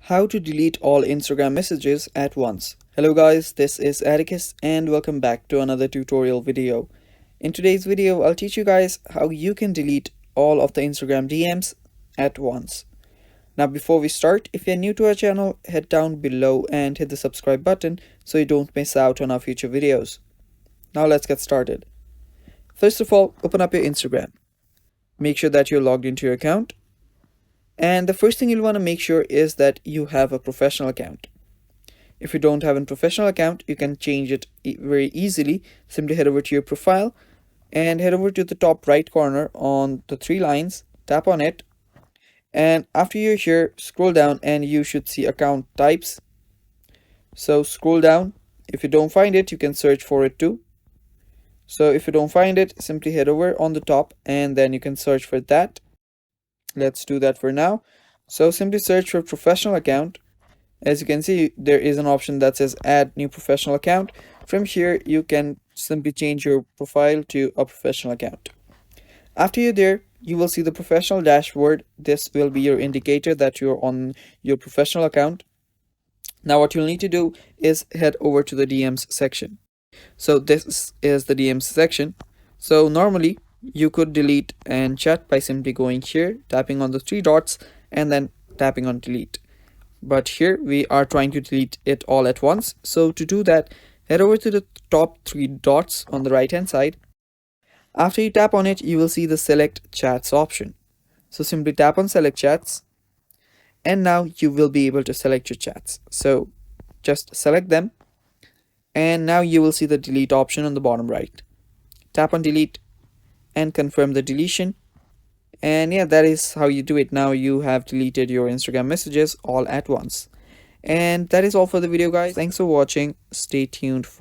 How to delete all Instagram messages at once. Hello guys, this is Atticus and welcome back to another tutorial video. In today's video, I'll teach you guys how you can delete all of the Instagram DMs at once. Now before we start, if you're new to our channel, head down below and hit the subscribe button so you don't miss out on our future videos. Now let's get started. First of all, open up your Instagram. Make sure that you're logged into your account. And the first thing you'll want to make sure is that you have a professional account. If you don't have a professional account, you can change it very easily. Simply head over to your profile and head over to the top right corner on the three lines, tap on it. And after you're here, scroll down and you should see account types. So scroll down. If you don't find it, you can search for it too. So if you don't find it, simply head over on the top and then you can search for that. Let's do that for now. So simply search for professional account. As you can see, there is an option that says add new professional account. From here, you can simply change your profile to a professional account. After you're there, you will see the professional dashboard. This will be your indicator that you're on your professional account. Now what you'll need to do is head over to the DMs section. So this is the DMs section. So normally you could delete and chat by simply going here, tapping on the three dots and then tapping on delete. But here we are trying to delete it all at once. So to do that, head over to the top three dots on the right hand side. After you tap on it, you will see the select chats option. So simply tap on select chats and now you will be able to select your chats. So just select them and now you will see the delete option on the bottom right. Tap on delete and confirm the deletion. And yeah, that is how you do it. Now you have deleted your Instagram messages all at once. And that is all for the video, guys. Thanks for watching. Stay tuned for